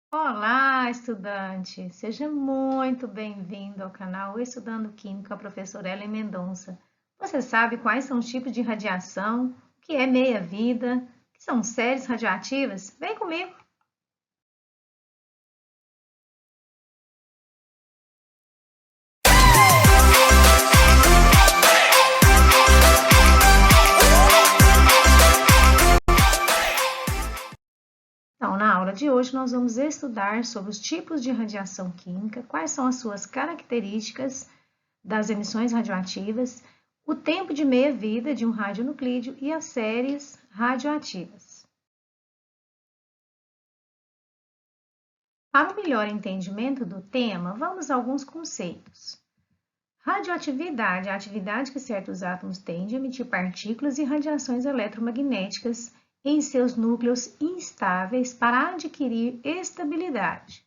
Olá, estudante! Seja muito bem-vindo ao canal Estudando Química, a professora Ellen Mendonça. Você sabe quais são os tipos de radiação, o que é meia-vida, o que são séries radioativas? Vem comigo! Então, na aula de hoje, nós vamos estudar sobre os tipos de radiação química, quais são as suas características das emissões radioativas, o tempo de meia-vida de um radionuclídeo e as séries radioativas. Para o melhor entendimento do tema, vamos a alguns conceitos. Radioatividade é a atividade que certos átomos têm de emitir partículas e radiações eletromagnéticas em seus núcleos instáveis para adquirir estabilidade.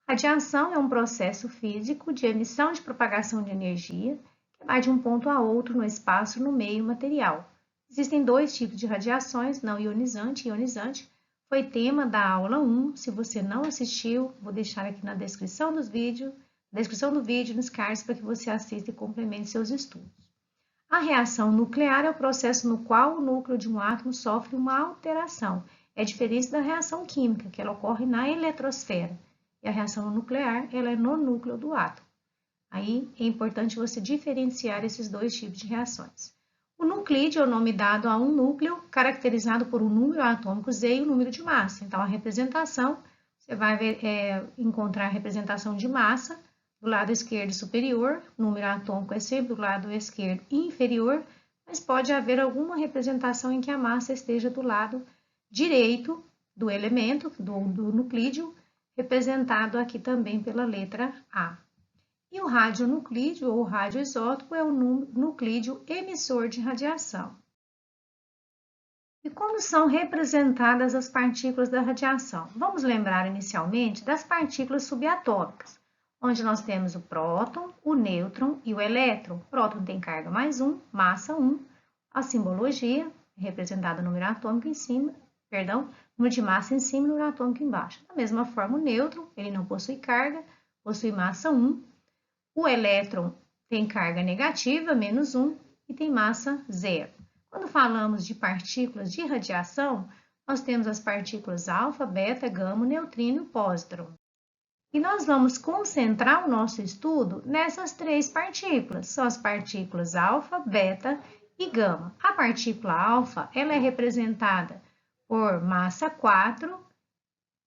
Radiação é um processo físico de emissão de propagação de energia que vai de um ponto a outro no espaço no meio material. Existem dois tipos de radiações, não ionizante e ionizante. Foi tema da aula 1. Se você não assistiu, vou deixar aqui na descrição do vídeo, nos cards, para que você assista e complemente seus estudos. A reação nuclear é o processo no qual o núcleo de um átomo sofre uma alteração. É diferente da reação química, que ela ocorre na eletrosfera. E a reação nuclear, ela é no núcleo do átomo. Aí é importante você diferenciar esses dois tipos de reações. O nuclídeo é o nome dado a um núcleo caracterizado por um número atômico Z e um número de massa. Então, a representação, você vai encontrar a representação de massa do lado esquerdo superior, o número atômico é sempre do lado esquerdo inferior, mas pode haver alguma representação em que a massa esteja do lado direito do elemento, do nuclídeo, representado aqui também pela letra A. E o radionuclídeo ou radioisótopo é o nuclídeo emissor de radiação. E como são representadas as partículas da radiação? Vamos lembrar inicialmente das partículas subatômicas, onde nós temos o próton, o nêutron e o elétron. O próton tem carga mais 1, massa 1. A simbologia, representada no número atômico em cima, número de massa em cima e número atômico embaixo. Da mesma forma, o nêutron, ele não possui carga, possui massa 1. O elétron tem carga negativa, menos 1, e tem massa 0. Quando falamos de partículas de radiação, nós temos as partículas alfa, beta, gama, neutrino e o pósitron. E nós vamos concentrar o nosso estudo nessas três partículas, são as partículas alfa, beta e gama. A partícula alfa, ela é representada por massa 4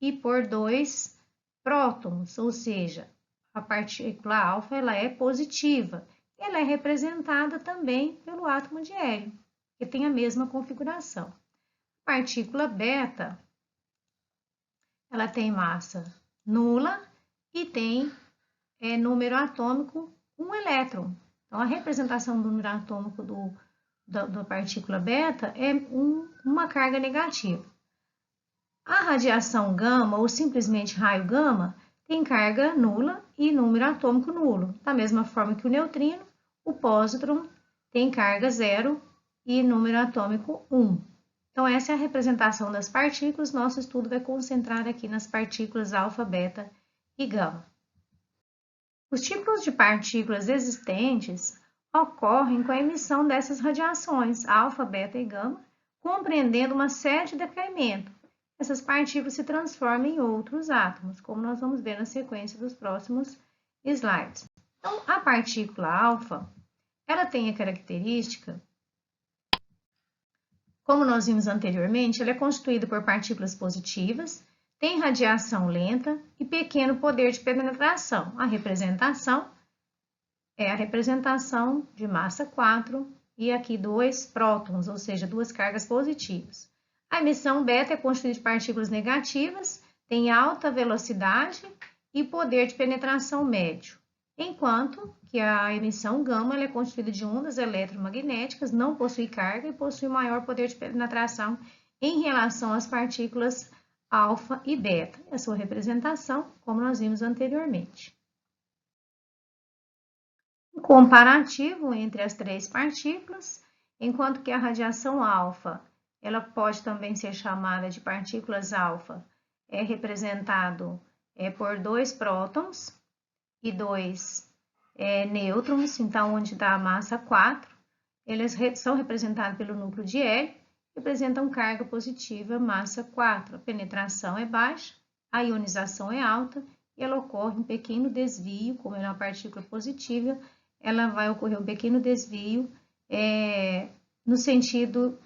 e por 2 prótons, ou seja, a partícula alfa ela é positiva. Ela é representada também pelo átomo de hélio, que tem a mesma configuração. A partícula beta, ela tem massa nula e tem número atômico 1 elétron. Então, a representação do número atômico da partícula beta é uma carga negativa. A radiação gama, ou simplesmente raio gama, tem carga nula e número atômico nulo. Da mesma forma que o neutrino, o pósitron tem carga 0 e número atômico 1. Então, essa é a representação das partículas. Nosso estudo vai concentrar aqui nas partículas alfa, beta e gama. Os tipos de partículas existentes ocorrem com a emissão dessas radiações, alfa, beta e gama, compreendendo uma série de decaimentos. Essas partículas se transformam em outros átomos, como nós vamos ver na sequência dos próximos slides. Então, a partícula alfa, ela tem a característica, como nós vimos anteriormente, ela é constituída por partículas positivas, tem radiação lenta e pequeno poder de penetração. A representação é a representação de massa 4 e aqui 2 prótons, ou seja, 2 cargas positivas. A emissão beta é constituída de partículas negativas, tem alta velocidade e poder de penetração médio, enquanto que a emissão gama é constituída de ondas eletromagnéticas, não possui carga e possui maior poder de penetração em relação às partículas alfa e beta. A sua representação, como nós vimos anteriormente. Um comparativo entre as três partículas, enquanto que a radiação alfa ela pode também ser chamada de partículas alfa, é representado por 2 prótons e 2 nêutrons, então onde dá a massa 4, eles são representados pelo núcleo de hélio, representam carga positiva, massa 4. A penetração é baixa, a ionização é alta e ela ocorre um pequeno desvio, como ela é uma partícula positiva, ela vai ocorrer um pequeno desvio no sentido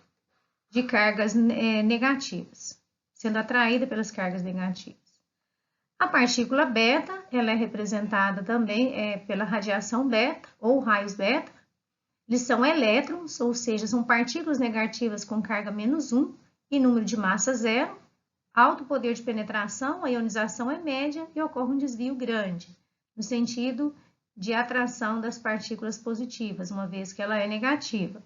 de cargas negativas, sendo atraída pelas cargas negativas. A partícula beta, ela é representada também pela radiação beta ou raios beta. Eles são elétrons, ou seja, são partículas negativas com carga -1 e número de massa 0. Alto poder de penetração, a ionização é média e ocorre um desvio grande, no sentido de atração das partículas positivas, uma vez que ela é negativa.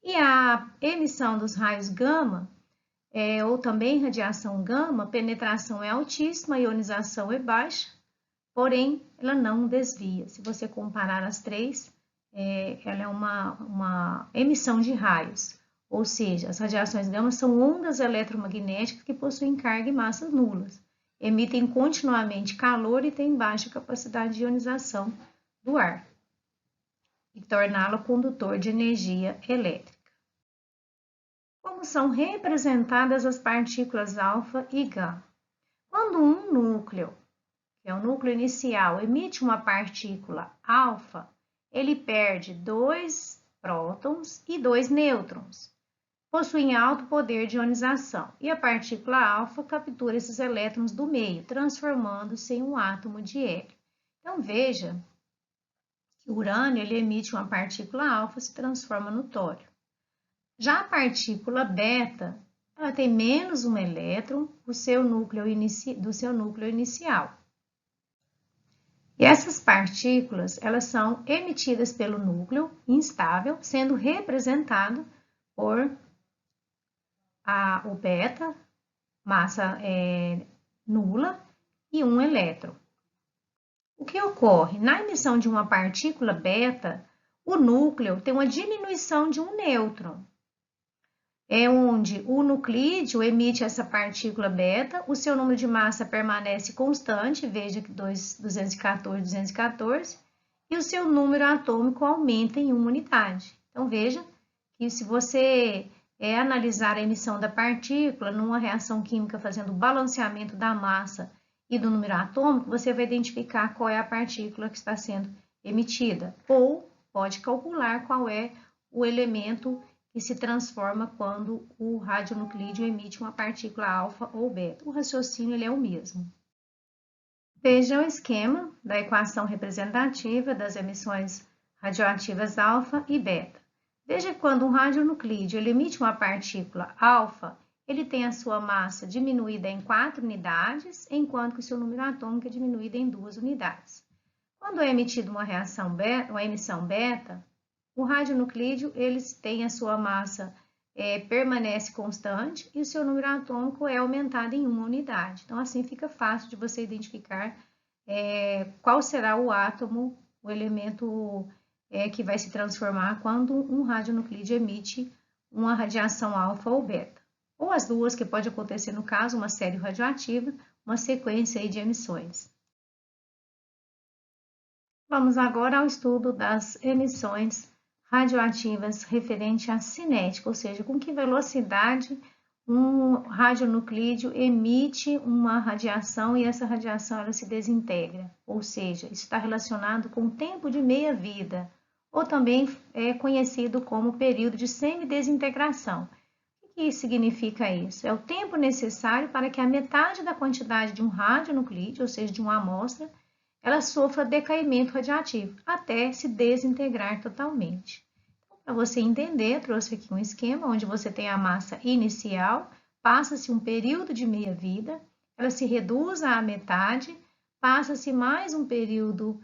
E a emissão dos raios gama, ou também radiação gama, a penetração é altíssima, a ionização é baixa, porém ela não desvia. Se você comparar as três, ela é uma emissão de raios, ou seja, as radiações gama são ondas eletromagnéticas que possuem carga e massas nulas, emitem continuamente calor e têm baixa capacidade de ionização do ar e torná-lo condutor de energia elétrica. Como são representadas as partículas alfa e gama? Quando um núcleo, que é o núcleo inicial, emite uma partícula alfa, ele perde 2 prótons e 2 nêutrons. Possuem alto poder de ionização e a partícula alfa captura esses elétrons do meio, transformando-se em um átomo de hélio. Então, veja que o urânio ele emite uma partícula alfa e se transforma no tório. Já a partícula beta, ela tem menos um elétron do seu núcleo inicial. E essas partículas, elas são emitidas pelo núcleo instável, sendo representado por o beta, massa nula, e um elétron. O que ocorre? Na emissão de uma partícula beta, o núcleo tem uma diminuição de um nêutron. É onde o nuclídeo emite essa partícula beta, o seu número de massa permanece constante, veja que 214, 214, e o seu número atômico aumenta em uma unidade. Então, veja que se você analisar a emissão da partícula numa reação química fazendo o balanceamento da massa e do número atômico, você vai identificar qual é a partícula que está sendo emitida, ou pode calcular qual é o elemento que se transforma quando o radionuclídeo emite uma partícula alfa ou beta. O raciocínio ele é o mesmo. Veja o esquema da equação representativa das emissões radioativas alfa e beta. Veja que quando um radionuclídeo ele emite uma partícula alfa, ele tem a sua massa diminuída em 4 unidades, enquanto que o seu número atômico é diminuído em 2 unidades. Quando é emitida uma emissão beta, o radionuclídeo ele tem a sua massa permanece constante e o seu número atômico é aumentado em 1 unidade. Então, assim fica fácil de você identificar qual será o átomo, o elemento que vai se transformar quando um radionuclídeo emite uma radiação alfa ou beta. Ou as duas, que pode acontecer no caso, uma série radioativa, uma sequência aí de emissões. Vamos agora ao estudo das emissões radioativas referente à cinética, ou seja, com que velocidade um radionuclídeo emite uma radiação e essa radiação ela se desintegra, ou seja, isso está relacionado com o tempo de meia-vida, ou também é conhecido como período de semidesintegração. O que significa isso? É o tempo necessário para que a metade da quantidade de um radionuclídeo, ou seja, de uma amostra, ela sofra decaimento radiativo, até se desintegrar totalmente. Então, para você entender, trouxe aqui um esquema onde você tem a massa inicial, passa-se um período de meia-vida, ela se reduz à metade, passa-se mais um período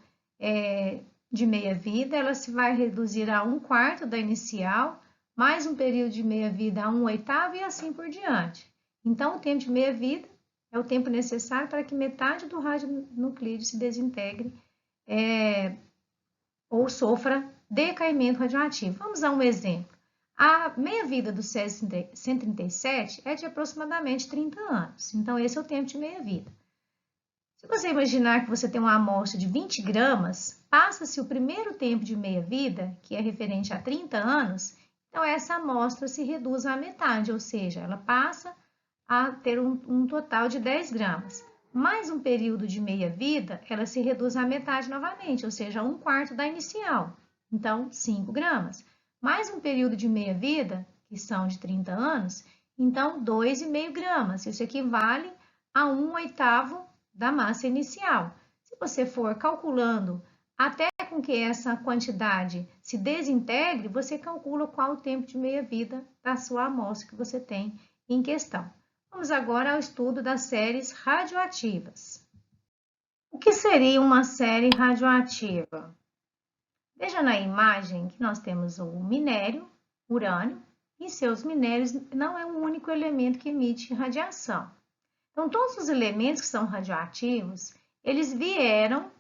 de meia-vida, ela se vai reduzir a 1/4 da inicial, mais um período de meia-vida a 1/8 e assim por diante. Então, o tempo de meia-vida é o tempo necessário para que metade do radionuclídeo se desintegre ou sofra decaimento radioativo. Vamos dar um exemplo. A meia-vida do Césio-137 é de aproximadamente 30 anos. Então, esse é o tempo de meia-vida. Se você imaginar que você tem uma amostra de 20 gramas, passa-se o primeiro tempo de meia-vida, que é referente a 30 anos, então essa amostra se reduz à metade, ou seja, ela passa a ter um total de 10 gramas. Mais um período de meia-vida, ela se reduz à metade novamente, ou seja, 1/4 da inicial, então 5 gramas. Mais um período de meia-vida, que são de 30 anos, então 2,5 gramas, isso equivale a 1/8 da massa inicial. Se você for calculando até com que essa quantidade se desintegre, você calcula qual o tempo de meia-vida da sua amostra que você tem em questão. Vamos agora ao estudo das séries radioativas. O que seria uma série radioativa? Veja na imagem que nós temos o minério, urânio, e seus minérios não é um único elemento que emite radiação. Então, todos os elementos que são radioativos, eles vieram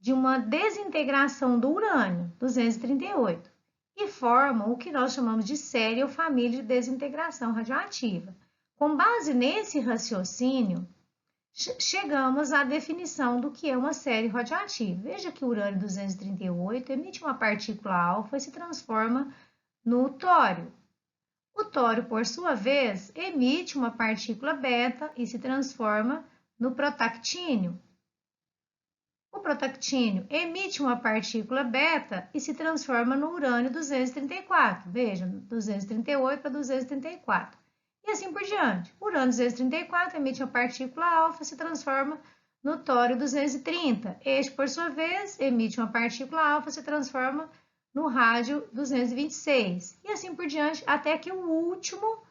de uma desintegração do urânio, 238, e formam o que nós chamamos de série ou família de desintegração radioativa. Com base nesse raciocínio, chegamos à definição do que é uma série radioativa. Veja que o urânio 238 emite uma partícula alfa e se transforma no tório. O tório, por sua vez, emite uma partícula beta e se transforma no protactínio. O protactínio emite uma partícula beta e se transforma no urânio 234. Veja, 238 para 234. E assim por diante. O urânio 234 emite uma partícula alfa e se transforma no tório 230. Este, por sua vez, emite uma partícula alfa e se transforma no rádio 226. E assim por diante, até que o último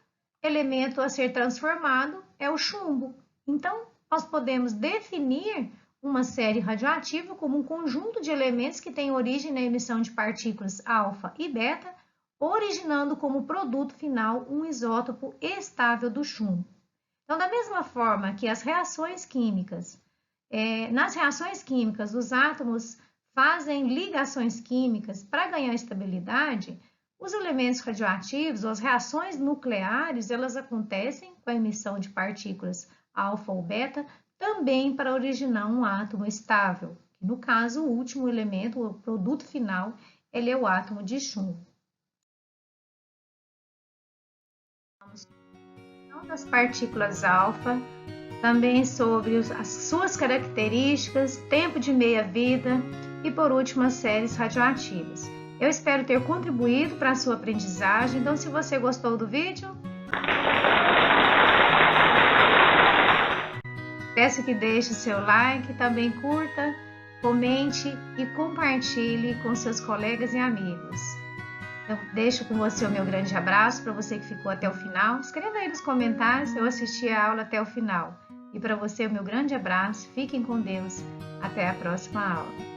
elemento a ser transformado é o chumbo. Então, nós podemos definir uma série radioativa como um conjunto de elementos que tem origem na emissão de partículas alfa e beta, originando como produto final um isótopo estável do chumbo. Então, da mesma forma que as reações químicas, nas reações químicas, os átomos fazem ligações químicas para ganhar estabilidade, os elementos radioativos, ou as reações nucleares, elas acontecem com a emissão de partículas alfa ou beta, também para originar um átomo estável, que no caso, o último elemento, o produto final, ele é o átomo de chumbo. Das partículas alfa, também sobre as suas características, tempo de meia-vida e, por último, as séries radioativas. Eu espero ter contribuído para a sua aprendizagem, então se você gostou do vídeo, peço que deixe o seu like, também curta, comente e compartilhe com seus colegas e amigos. Eu deixo com você o meu grande abraço para você que ficou até o final. Escreva aí nos comentários se eu assisti a aula até o final. E para você o meu grande abraço. Fiquem com Deus. Até a próxima aula.